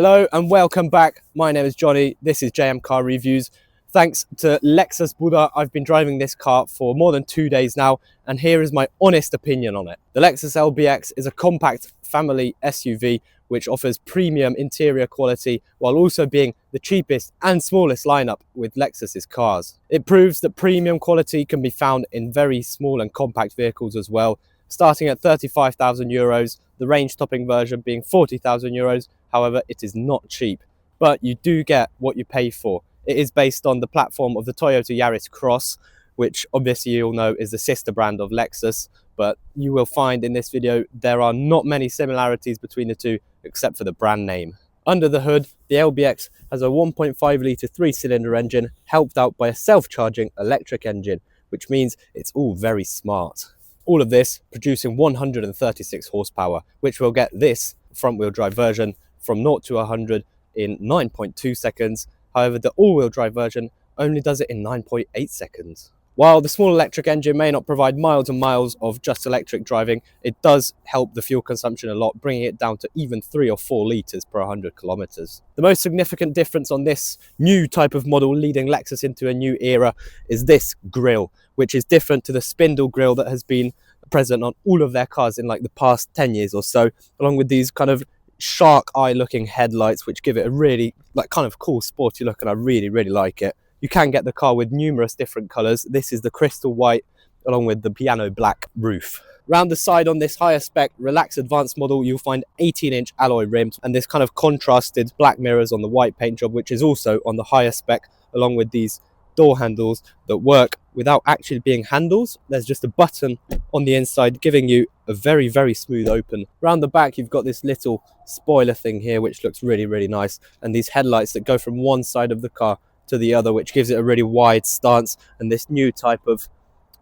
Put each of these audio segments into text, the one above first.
Hello and welcome back. My name is Johnny. This is JM Car Reviews. Thanks to Lexus Buddha, I've been driving this car for more than 2 days now, and here is my honest opinion on it. The Lexus LBX is a compact family SUV which offers premium interior quality while also being the cheapest and smallest lineup with Lexus's cars. It proves that premium quality can be found in very small and compact vehicles as well, starting at 35,000 euros, the range-topping version being 40,000 euros. However, it is not cheap, but you do get what you pay for. It is based on the platform of the Toyota Yaris Cross, which obviously you all know is the sister brand of Lexus, but you will find in this video there are not many similarities between the two except for the brand name. Under the hood, the LBX has a 1.5 litre 3-cylinder engine helped out by a self-charging electric engine, which means it's all very smart. All of this producing 136 horsepower, which will get this front-wheel drive version from 0 to 100 in 9.2 seconds. However, the all-wheel drive version only does it in 9.8 seconds. While the small electric engine may not provide miles and miles of just electric driving, it does help the fuel consumption a lot, bringing it down to even 3 or 4 litres per 100 kilometres. The most significant difference on this new type of model leading Lexus into a new era is this grille, which is different to the spindle grille that has been present on all of their cars in like the past 10 years or so, along with these kind of shark eye looking headlights which give it a really kind of cool sporty look, and I really like it. You can get the car with numerous different colours. This is the crystal white along with the piano black roof. Round the side on this higher spec Relax Advanced model, you'll find 18-inch alloy rims and this kind of contrasted black mirrors on the white paint job, which is also on the higher spec, along with these door handles that work without actually being handles. There's just a button on the inside giving you a very smooth open. Round the back you've got this little spoiler thing here which looks really nice, and these headlights that go from one side of the car to the other, which gives it a really wide stance, and this new type of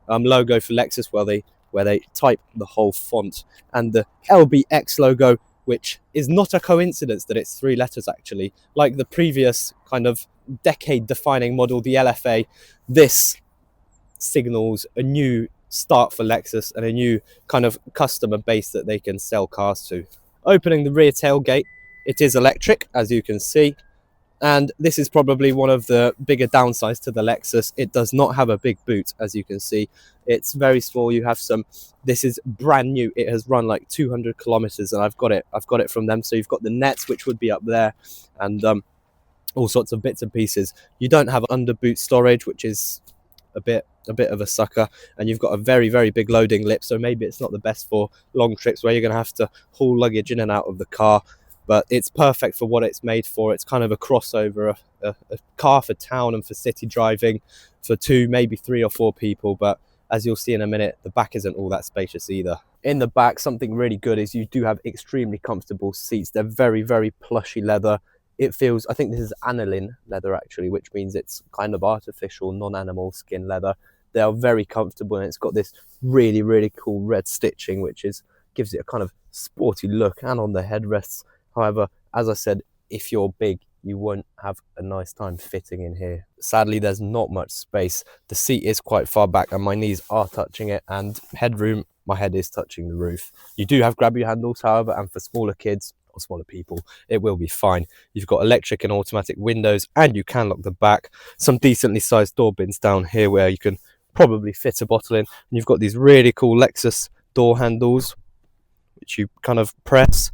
logo for Lexus where they type the whole font, and the LBX logo, which is not a coincidence that it's 3 letters actually. Like the previous kind of decade defining model, the LFA, this signals a new start for Lexus and a new kind of customer base that they can sell cars to. Opening the rear tailgate, it is electric as you can see, and this is probably one of the bigger downsides to the Lexus. It does not have a big boot, as you can see. It's very small. You have some, this is brand new. It has run like 200 kilometers and I've got it from them. So you've got the nets, which would be up there, and all sorts of bits and pieces. You don't have under boot storage, which is a bit of a sucker, and you've got a very big loading lip, so maybe it's not the best for long trips where you're going to have to haul luggage in and out of the car, but it's perfect for what it's made for. It's kind of a crossover, a car for town and for city driving for 2, maybe 3 or 4 people, but as you'll see in a minute, the back isn't all that spacious either. In the back, something really good is you do have extremely comfortable seats. They're very plushy leather. It feels, I think this is aniline leather actually, which means it's kind of artificial, non-animal skin leather. They are very comfortable, and it's got this really cool red stitching, which gives it a kind of sporty look, and on the headrests. However, as I said, if you're big, you won't have a nice time fitting in here. Sadly, there's not much space. The seat is quite far back and my knees are touching it, and headroom, my head is touching the roof. You do have grab your handles, however, and for smaller kids or smaller people, it will be fine. You've got electric and automatic windows, and you can lock the back. Some decently sized door bins down here where you can probably fit a bottle in. And you've got these really cool Lexus door handles, which you kind of press.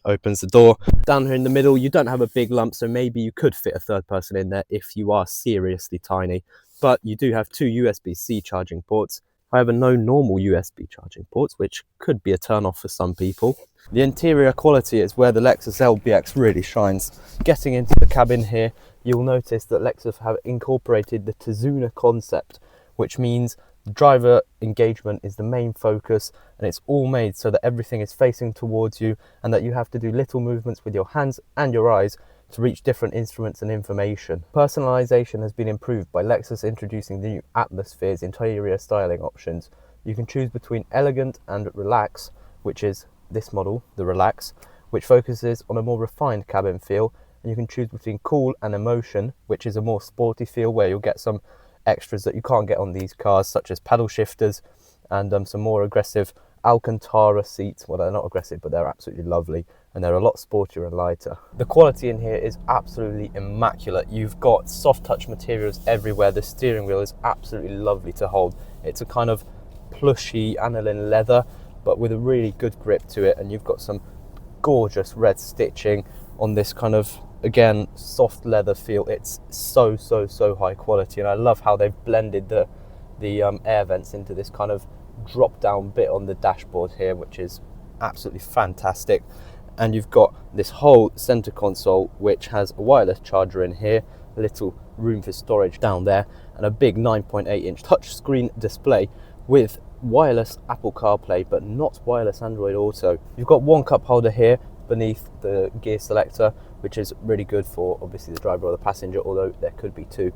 Opens the door. Down here in the middle, you don't have a big lump, so maybe you could fit a third person in there if you are seriously tiny, but you do have 2 USB-C charging ports. However, no normal USB charging ports, which could be a turn off for some people. The interior quality is where the Lexus LBX really shines. Getting into the cabin here, you'll notice that Lexus have incorporated the Tizuna concept, which means driver engagement is the main focus, and it's all made so that everything is facing towards you and that you have to do little movements with your hands and your eyes to reach different instruments and information. Personalization has been improved by Lexus introducing the new Atmospheres interior styling options. You can choose between Elegant and Relax, which is this model, the Relax, which focuses on a more refined cabin feel, and you can choose between Cool and Emotion, which is a more sporty feel where you'll get some extras that you can't get on these cars, such as paddle shifters and some more aggressive Alcantara seats. Well, they're not aggressive, but they're absolutely lovely. and they're a lot sportier and lighter. The quality in here is absolutely immaculate. You've got soft touch materials everywhere. The steering wheel is absolutely lovely to hold. It's a kind of plushy aniline leather, but with a really good grip to it, and you've got some gorgeous red stitching on this kind of, again, soft leather feel. It's so high quality, and I love how they've blended the air vents into this kind of drop down bit on the dashboard here, which is absolutely fantastic. And you've got this whole center console, which has a wireless charger in here, a little room for storage down there, and a big 9.8-inch touchscreen display with wireless Apple CarPlay, but not wireless Android Auto. You've got one cup holder here beneath the gear selector, which is really good for obviously the driver or the passenger, although there could be two.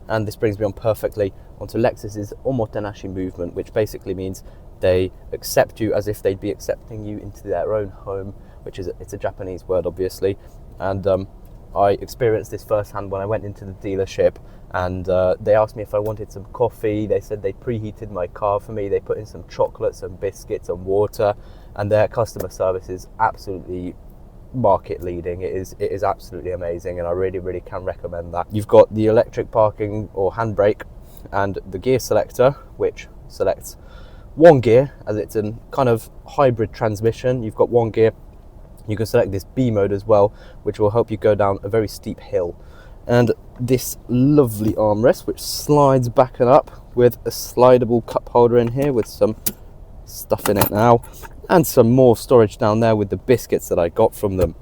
And this brings me on perfectly onto Lexus's Omotenashi movement, which basically means they accept you as if they'd be accepting you into their own home, which is it's a Japanese word, obviously. And I experienced this firsthand when I went into the dealership, and they asked me if I wanted some coffee. They said they preheated my car for me. They put in some chocolates and biscuits and water, and their customer service is absolutely market leading. It is absolutely amazing, and I really can recommend that. You've got the electric parking or handbrake and the gear selector, which selects one gear, as it's a kind of hybrid transmission. You've got one gear. You can select this B mode as well, which will help you go down a very steep hill. And this lovely armrest, which slides back and up with a slidable cup holder in here with some stuff in it now, and some more storage down there with the biscuits that I got from them.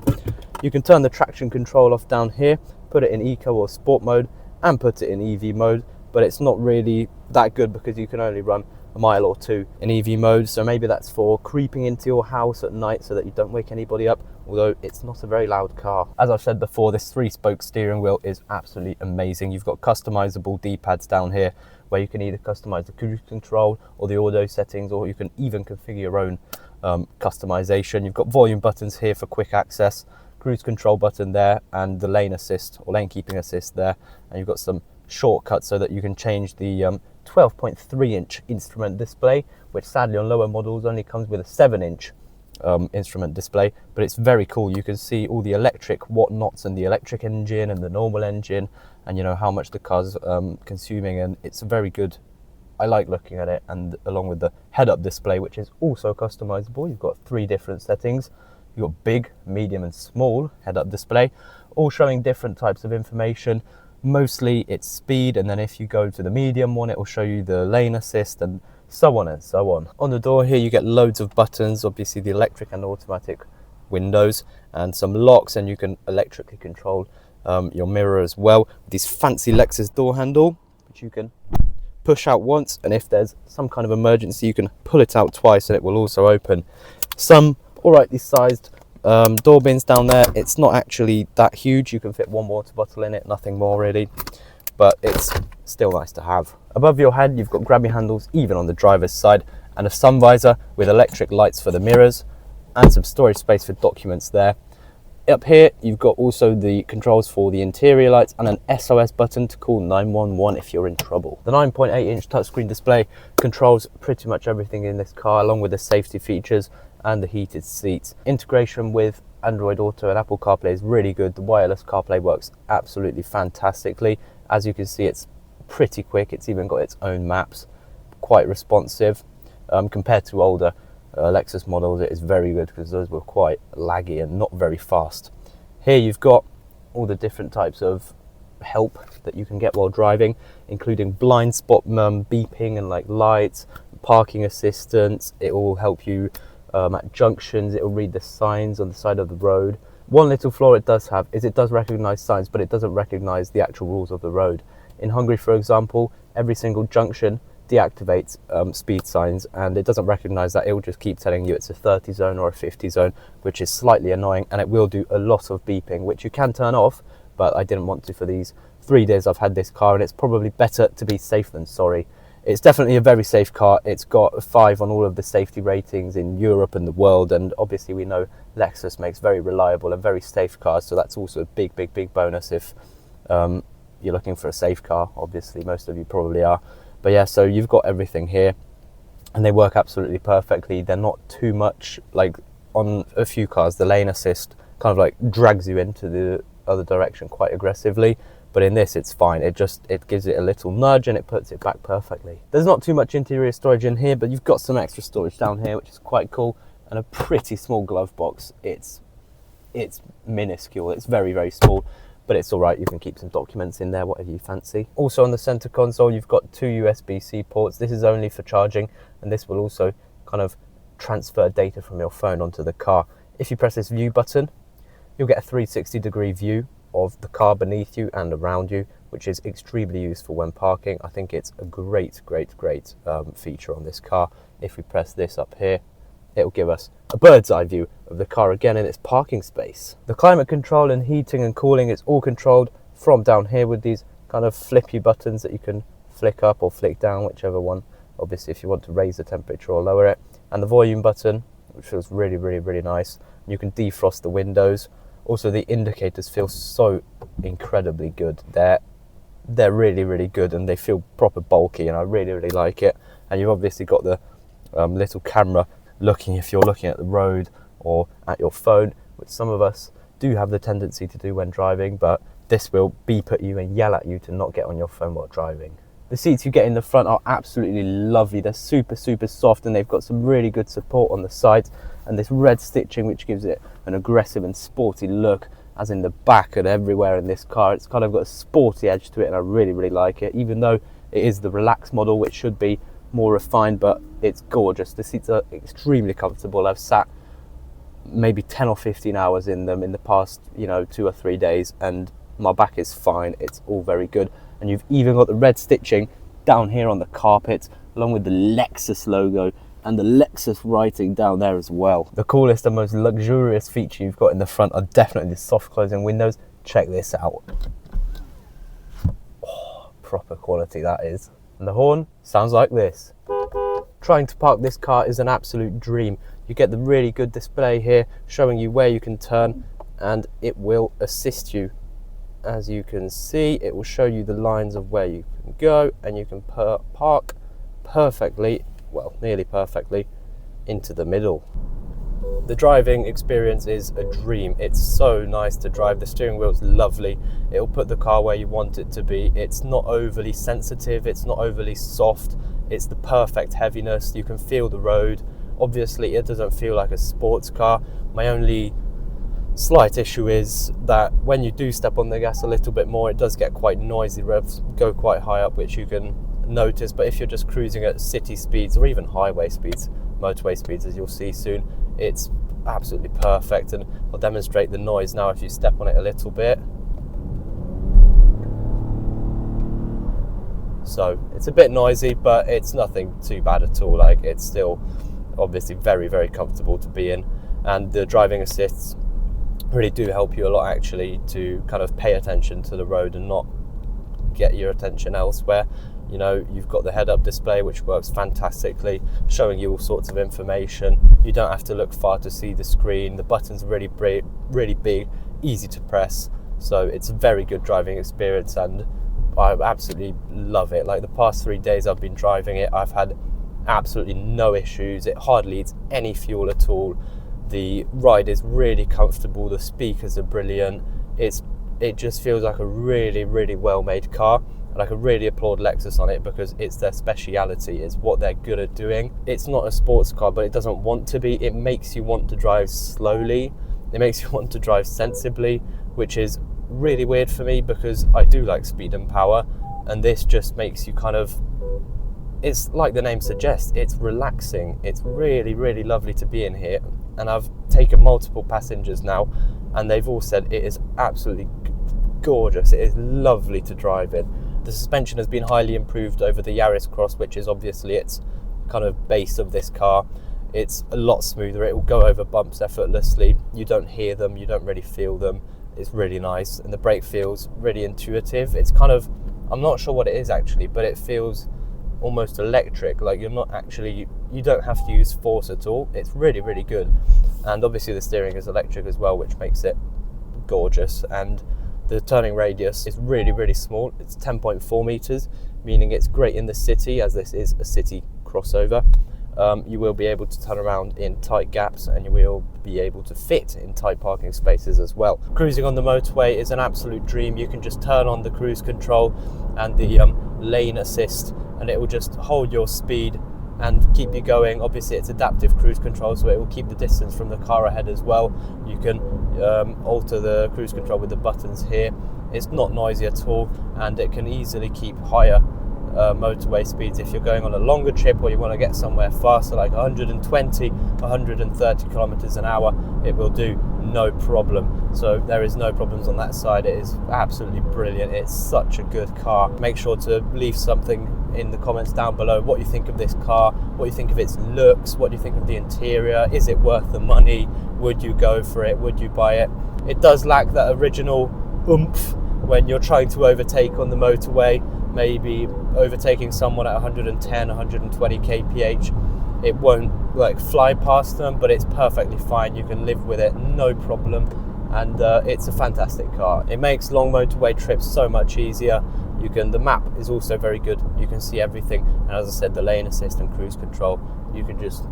You can turn the traction control off down here, put it in eco or sport mode, and put it in EV mode, but it's not really that good because you can only run a mile or two in EV mode. So maybe that's for creeping into your house at night so that you don't wake anybody up, although it's not a very loud car. As I've said before, this 3-spoke steering wheel is absolutely amazing. You've got customizable D-pads down here where you can either customize the cruise control or the auto settings, or you can even configure your own customization. You've got volume buttons here for quick access, cruise control button there, and the lane assist or lane keeping assist there. And you've got some shortcuts so that you can change the 12.3-inch instrument display, which sadly on lower models only comes with a 7-inch instrument display, but it's very cool. You can see all the electric whatnots and the electric engine and the normal engine, and you know how much the car's consuming, and it's very good. I like looking at it. And along with the head-up display, which is also customizable, you've got 3 different settings. You've got big, medium and small head-up display, all showing different types of information. Mostly it's speed, and then if you go to the medium one, it will show you the lane assist and so on and so on. On the door here you get loads of buttons, obviously the electric and automatic windows, and some locks, and you can electrically control your mirror as well. This fancy Lexus door handle, which you can push out once, and if there's some kind of emergency you can pull it out twice and it will also open. Some alrightly sized door bins down there. It's not actually that huge. You can fit one water bottle in it, nothing more really, but it's still nice to have. Above your head you've got grabby handles even on the driver's side, and a sun visor with electric lights for the mirrors, and some storage space for documents there. Up here you've got also the controls for the interior lights and an SOS button to call 911 if you're in trouble. The 9.8-inch touchscreen display controls pretty much everything in this car, along with the safety features and the heated seats. Integration with Android Auto and Apple CarPlay is really good. The wireless CarPlay works absolutely fantastically. As you can see, it's pretty quick. It's even got its own maps, quite responsive. Compared to older Lexus models, it is very good because those were quite laggy and not very fast. Here you've got all the different types of help that you can get while driving, including blind spot beeping and like lights, parking assistance. It will help you at junctions. It will read the signs on the side of the road. One little flaw it does have is it does recognize signs, but it doesn't recognize the actual rules of the road. In Hungary, for example, every single junction deactivates speed signs, and it doesn't recognize that. It will just keep telling you it's a 30 zone or a 50 zone, which is slightly annoying, and it will do a lot of beeping, which you can turn off, but I didn't want to for these 3 days I've had this car, and it's probably better to be safe than sorry. It's definitely a very safe car. It's got a 5 on all of the safety ratings in Europe and the world, and obviously we know Lexus makes very reliable and very safe cars, so that's also a big bonus if you're looking for a safe car. Obviously most of you probably are. But yeah, so you've got everything here, and they work absolutely perfectly. They're not too much like on a few cars, the lane assist kind of like drags you into the other direction quite aggressively. But in this, it's fine. It gives it a little nudge and it puts it back perfectly. There's not too much interior storage in here, but you've got some extra storage down here, which is quite cool, and a pretty small glove box. It's minuscule. It's very, very small, but it's all right. You can keep some documents in there, whatever you fancy. Also on the center console, you've got 2 USB-C ports. This is only for charging, and this will also kind of transfer data from your phone onto the car. If you press this view button, you'll get a 360-degree view of the car beneath you and around you, which is extremely useful when parking. I think it's a great feature on this car. If we press this up here, it'll give us a bird's eye view of the car again in its parking space. The climate control and heating and cooling is all controlled from down here with these kind of flippy buttons that you can flick up or flick down, whichever one, obviously, if you want to raise the temperature or lower it. And the volume button, which feels really nice. You can defrost the windows. Also, the indicators feel so incredibly good. They're really good, and they feel proper bulky, and I really like it. And you've obviously got the little camera looking if you're looking at the road or at your phone, which some of us do have the tendency to do when driving, but this will beep at you and yell at you to not get on your phone while driving. The seats you get in the front are absolutely lovely. They're super soft, and they've got some really good support on the sides, and this red stitching which gives it an aggressive and sporty look, as in the back and everywhere in this car. It's kind of got a sporty edge to it, and I really like it, even though it is the relaxed model, which should be more refined, but it's gorgeous. The seats are extremely comfortable. I've sat maybe 10 or 15 hours in them in the past 2 or 3 days, and my back is fine. It's all very good. And you've even got the red stitching down here on the carpet, along with the Lexus logo and the Lexus writing down there as well. The coolest and most luxurious feature you've got in the front are definitely the soft closing windows. Check this out. Oh, proper quality that is. And the horn sounds like this. Trying to park this car is an absolute dream. You get the really good display here showing you where you can turn, and it will assist you. As you can see, it will show you the lines of where you can go, and you can park perfectly, well, nearly perfectly, into the middle. The driving experience is a dream. It's so nice to drive. The steering wheel's lovely. It'll put the car where you want it to be. It's not overly sensitive. It's not overly soft. It's the perfect heaviness. You can feel the road. Obviously, it doesn't feel like a sports car. My only slight issue is that when you do step on the gas a little bit more, it does get quite noisy. Revs go quite high up, which you can notice. But if you're just cruising at city speeds or even highway speeds, motorway speeds, as you'll see soon, it's absolutely perfect. And I'll demonstrate the noise now if you step on it a little bit. So it's a bit noisy, but it's nothing too bad at all. Like, it's still obviously very comfortable to be in, and the driving assists really do help you a lot, actually, to kind of pay attention to the road and not get your attention elsewhere. You've got the head-up display, which works fantastically, showing you all sorts of information. You don't have to look far to see the screen. The buttons are really big, easy to press, so it's a very good driving experience, and I absolutely love it. Like, the past 3 days I've been driving it, I've had absolutely no issues. It hardly eats any fuel at all. The ride is really comfortable. The speakers are brilliant. It just feels like a really well-made car, and I can really applaud Lexus on it, because it's their speciality. It's what they're good at doing. It's not a sports car, but it doesn't want to be. It makes you want to drive slowly. It makes you want to drive sensibly, which is really weird for me, because I do like speed and power, and this just makes you kind of, it's like the name suggests, it's relaxing. It's really lovely to be in here, and I've taken multiple passengers now, and they've all said it is absolutely gorgeous. It is lovely to drive in. The suspension has been highly improved over the Yaris Cross, which is obviously its kind of base of this car. It's a lot smoother. It will go over bumps effortlessly. You don't hear them, you don't really feel them. It's really nice, and the brake feels really intuitive. It's kind of, I'm not sure what it is actually, but it feels almost electric. Like, you don't have to use force at all. It's really good. And obviously the steering is electric as well, which makes it gorgeous. And the turning radius is really small. It's 10.4 meters, meaning it's great in the city, as this is a city crossover. you will be able to turn around in tight gaps, and you will be able to fit in tight parking spaces as well. Cruising on the motorway is an absolute dream. You can just turn on the cruise control and the lane assist, and it will just hold your speed and keep you going. Obviously it's adaptive cruise control, so it will keep the distance from the car ahead as well. You can alter the cruise control with the buttons here. It's not noisy at all, and it can easily keep higher motorway speeds if you're going on a longer trip, or you want to get somewhere faster, like 120, 130 kilometers an hour. It will do no problem. So there is no problems on that side. It is absolutely brilliant. It's such a good car. Make sure to leave something in the comments down below what you think of this car, what you think of its looks, what do you think of the interior. Is it worth the money? Would you go for it? Would you buy it? It does lack that original oomph when you're trying to overtake on the motorway, maybe overtaking someone at 110, 120 kph. It won't like fly past them, but it's perfectly fine. You can live with it, no problem. And it's a fantastic car. It makes long motorway trips so much easier. The map is also very good. You can see everything. And as I said, the lane assist and cruise control, you can just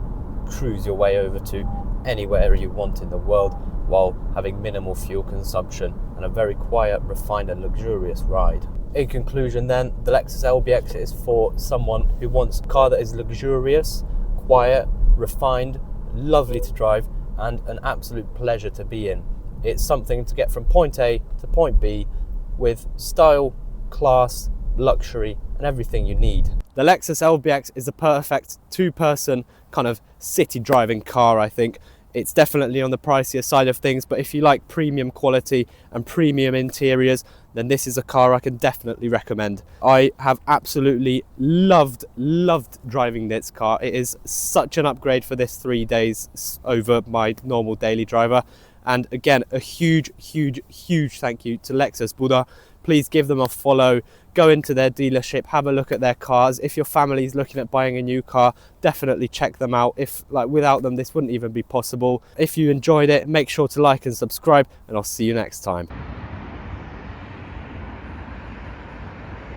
cruise your way over to anywhere you want in the world while having minimal fuel consumption and a very quiet, refined and luxurious ride. In conclusion then, the Lexus LBX is for someone who wants a car that is luxurious, quiet, refined, lovely to drive, and an absolute pleasure to be in. It's something to get from point A to point B with style, class, luxury, and everything you need. The Lexus LBX is the perfect two-person kind of city driving car, I think. It's definitely on the pricier side of things, but if you like premium quality and premium interiors, then this is a car I can definitely recommend. I have absolutely loved driving this car. It is such an upgrade for this 3 days over my normal daily driver. And again, a huge thank you to Lexus Buda. Please give them a follow, go into their dealership, have a look at their cars. If your family is looking at buying a new car, definitely check them out. If without them, this wouldn't even be possible. If you enjoyed it, make sure to like and subscribe, and I'll see you next time.